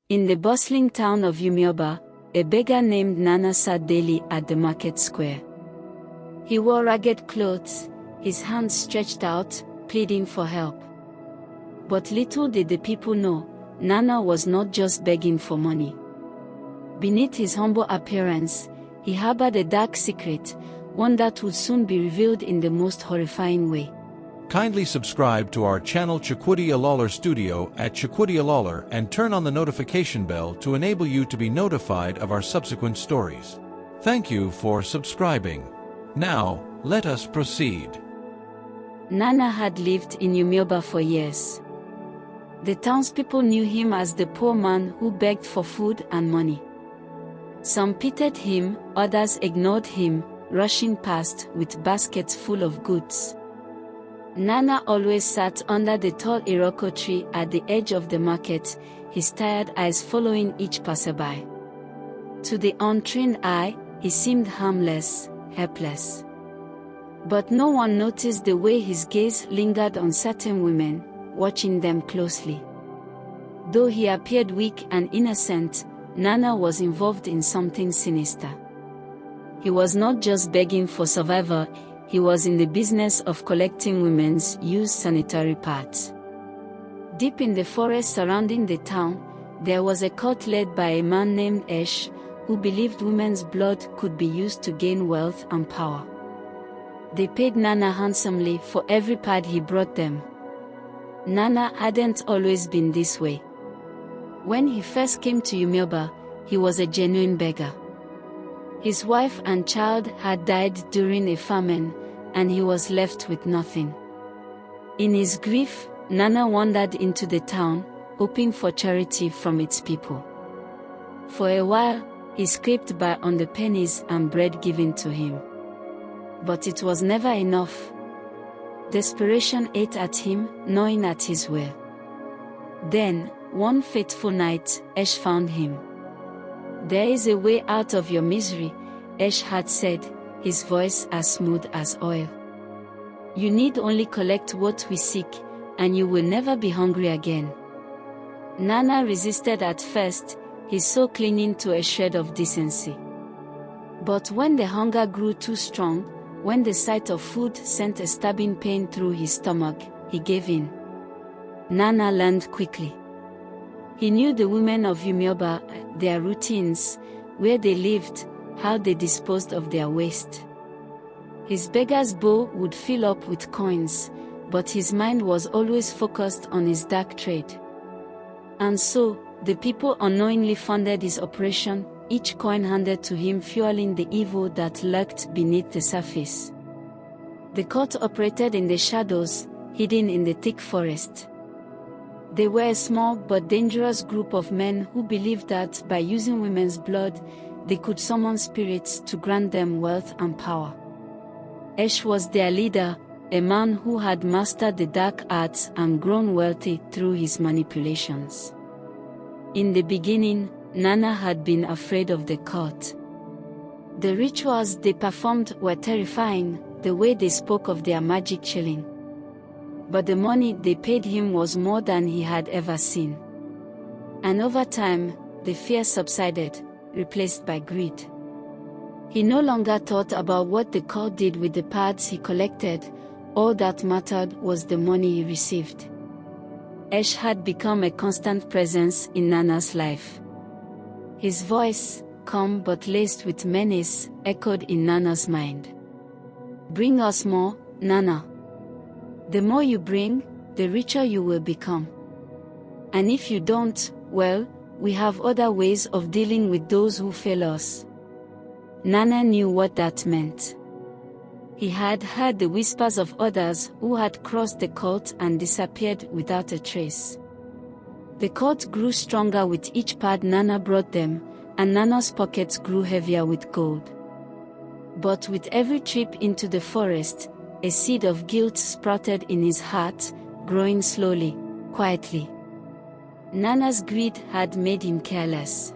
In the bustling town of Umeoba, a beggar named Nana sat daily at the market square. He wore ragged clothes, his hands stretched out, pleading for help. But little did the people know, Nana was not just begging for money. Beneath his humble appearance, he harbored a dark secret, one that would soon be revealed in the most horrifying way. Kindly subscribe to our channel Chukwudi Alalar Studio at Chukwudi Alalar and turn on the notification bell to enable you to be notified of our subsequent stories. Thank you for subscribing. Now, let us proceed. Nana had lived in Umeoba for years. The townspeople knew him as the poor man who begged for food and money. Some pitied him, others ignored him, rushing past with baskets full of goods. Nana always sat under the tall iroko tree at the edge of the market, his tired eyes following each passerby. To the untrained eye, he seemed harmless, helpless. But no one noticed the way his gaze lingered on certain women, watching them closely. Though he appeared weak and innocent, Nana was involved in something sinister. He was not just begging for survival, he was in the business of collecting women's used sanitary pads. Deep in the forest surrounding the town, there was a cult led by a man named Esh, who believed women's blood could be used to gain wealth and power. They paid Nana handsomely for every pad he brought them. Nana hadn't always been this way. When he first came to Umeoba, he was a genuine beggar. His wife and child had died during a famine, and he was left with nothing. In his grief, Nana wandered into the town, hoping for charity from its people. For a while, he scraped by on the pennies and bread given to him. But it was never enough. Desperation ate at him, gnawing at his will. Then, one fateful night, Esh found him. "There is a way out of your misery," Esh had said, his voice as smooth as oil. "You need only collect what we seek, and you will never be hungry again." Nana resisted at first, his soul clinging to a shred of decency. But when the hunger grew too strong, when the sight of food sent a stabbing pain through his stomach, he gave in. Nana learned quickly. He knew the women of Umeoba, their routines, where they lived, how they disposed of their waste. His beggar's bowl would fill up with coins, but his mind was always focused on his dark trade. And so, the people unknowingly funded his operation, each coin handed to him fueling the evil that lurked beneath the surface. The cult operated in the shadows, hidden in the thick forest. They were a small but dangerous group of men who believed that by using women's blood, they could summon spirits to grant them wealth and power. Esh was their leader, a man who had mastered the dark arts and grown wealthy through his manipulations. In the beginning, Nana had been afraid of the cult. The rituals they performed were terrifying, the way they spoke of their magic chilling. But the money they paid him was more than he had ever seen. And over time, the fear subsided, replaced by greed. He no longer thought about what the cult did with the pads he collected, all that mattered was the money he received. Esh had become a constant presence in Nana's life. His voice, calm but laced with menace, echoed in Nana's mind. "Bring us more, Nana. The more you bring, the richer you will become. And if you don't, well, we have other ways of dealing with those who fail us." Nana knew what that meant. He had heard the whispers of others who had crossed the cult and disappeared without a trace. The cult grew stronger with each pad Nana brought them, and Nana's pockets grew heavier with gold. But with every trip into the forest, a seed of guilt sprouted in his heart, growing slowly, quietly. Nana's greed had made him careless.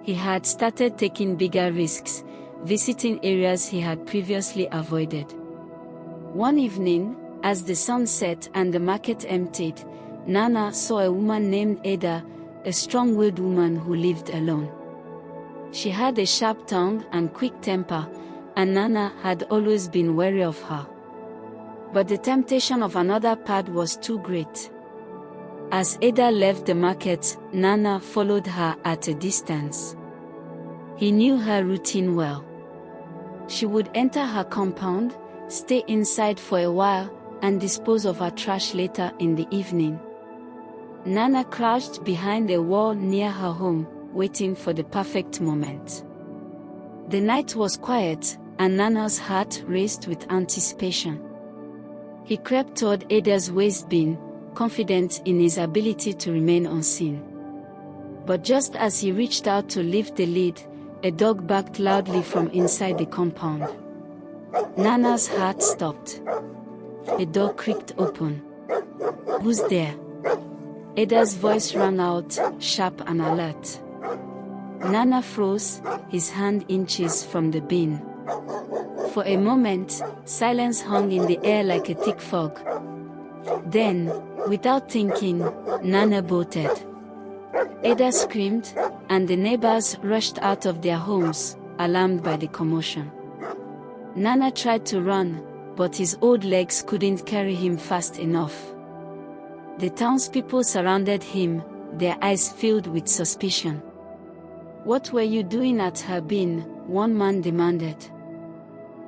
He had started taking bigger risks, visiting areas he had previously avoided. One evening, as the sun set and the market emptied, Nana saw a woman named Ada, a strong-willed woman who lived alone. She had a sharp tongue and quick temper, and Nana had always been wary of her. But the temptation of another path was too great. As Ada left the market, Nana followed her at a distance. He knew her routine well. She would enter her compound, stay inside for a while, and dispose of her trash later in the evening. Nana crouched behind a wall near her home, waiting for the perfect moment. The night was quiet, and Nana's heart raced with anticipation. He crept toward Ada's waste bin, confident in his ability to remain unseen. But just as he reached out to lift the lid, a dog barked loudly from inside the compound. Nana's heart stopped. The door creaked open. "Who's there?" Ada's voice rang out, sharp and alert. Nana froze, his hand inches from the bin. For a moment, silence hung in the air like a thick fog. Then, without thinking, Nana bolted. Ada screamed, and the neighbors rushed out of their homes, alarmed by the commotion. Nana tried to run, but his old legs couldn't carry him fast enough. The townspeople surrounded him, their eyes filled with suspicion. "What were you doing at her bin?" one man demanded.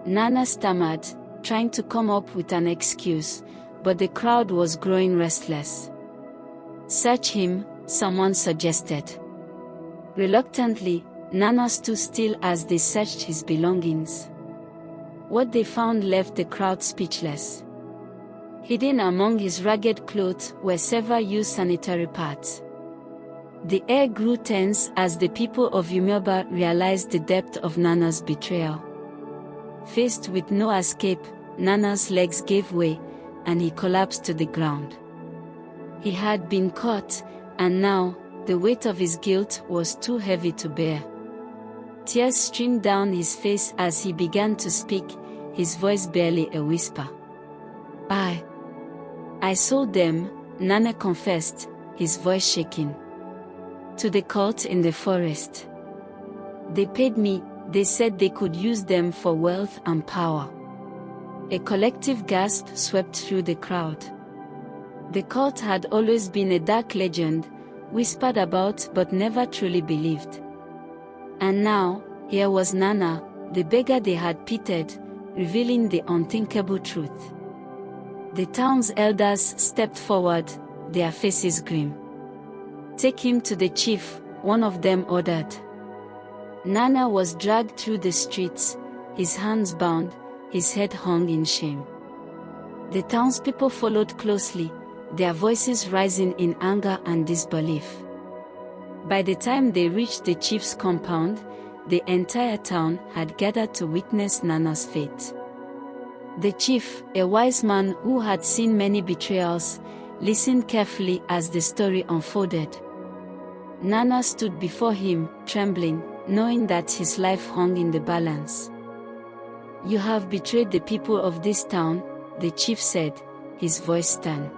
Nana stammered, trying to come up with an excuse, but the crowd was growing restless. "Search him," someone suggested. Reluctantly, Nana stood still as they searched his belongings. What they found left the crowd speechless. Hidden among his ragged clothes were several used sanitary pads. The air grew tense as the people of Umyoba realized the depth of Nana's betrayal. Faced with no escape, Nana's legs gave way, and he collapsed to the ground. He had been caught, and now, the weight of his guilt was too heavy to bear. Tears streamed down his face as he began to speak, his voice barely a whisper. I sold them," Nana confessed, his voice shaking. "To the cult in the forest. They paid me, they said they could use them for wealth and power." A collective gasp swept through the crowd. The cult had always been a dark legend, whispered about but never truly believed. And now, here was Nana, the beggar they had pitied, revealing the unthinkable truth. The town's elders stepped forward, their faces grim. "Take him to the chief," one of them ordered. Nana was dragged through the streets, his hands bound, his head hung in shame. The townspeople followed closely, their voices rising in anger and disbelief. By the time they reached the chief's compound, the entire town had gathered to witness Nana's fate. The chief, a wise man who had seen many betrayals, listened carefully as the story unfolded. Nana stood before him, trembling, knowing that his life hung in the balance. "You have betrayed the people of this town," the chief said, his voice stern.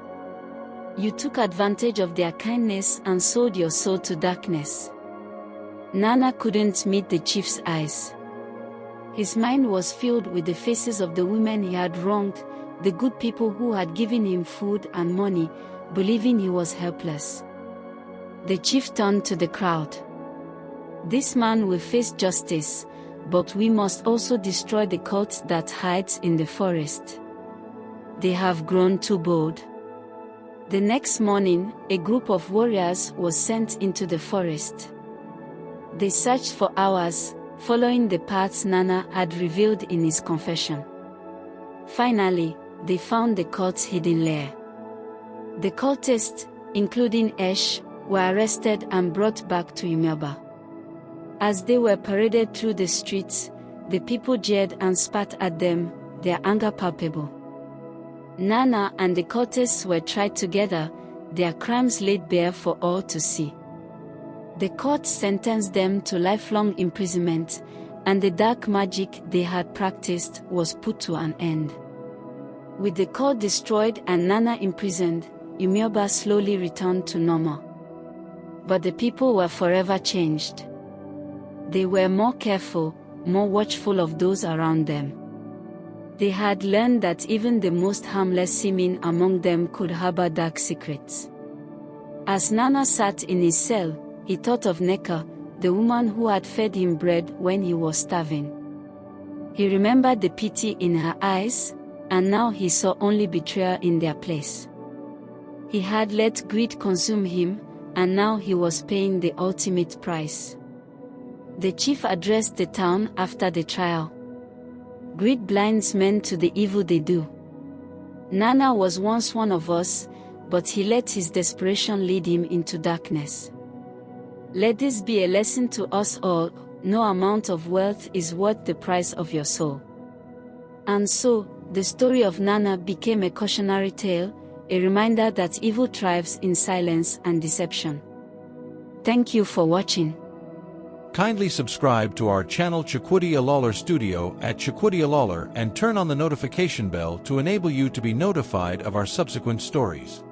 "You took advantage of their kindness and sold your soul to darkness." Nana couldn't meet the chief's eyes. His mind was filled with the faces of the women he had wronged, the good people who had given him food and money, believing he was helpless. The chief turned to the crowd. "This man will face justice, but we must also destroy the cult that hides in the forest. They have grown too bold." The next morning, a group of warriors was sent into the forest. They searched for hours, following the paths Nana had revealed in his confession. Finally, they found the cult's hidden lair. The cultists, including Esh, were arrested and brought back to Umyoba. As they were paraded through the streets, the people jeered and spat at them, their anger palpable. Nana and the cultists were tried together, their crimes laid bare for all to see. The court sentenced them to lifelong imprisonment, and the dark magic they had practiced was put to an end. With the cult destroyed and Nana imprisoned, Umyoba slowly returned to normal. But the people were forever changed. They were more careful, more watchful of those around them. They had learned that even the most harmless seeming among them could harbor dark secrets. As Nana sat in his cell, he thought of Neka, the woman who had fed him bread when he was starving. He remembered the pity in her eyes, and now he saw only betrayal in their place. He had let greed consume him, and now he was paying the ultimate price. The chief addressed the town after the trial. Greed blinds men to the evil they do. Nana was once one of us, but he let his desperation lead him into darkness. Let this be a lesson to us all: no amount of wealth is worth the price of your soul. And so, the story of Nana became a cautionary tale, a reminder that evil thrives in silence and deception. Thank you for watching. Kindly subscribe to our channel Chukwudi Alolor Studio at Chukwudi Alolor and turn on the notification bell to enable you to be notified of our subsequent stories.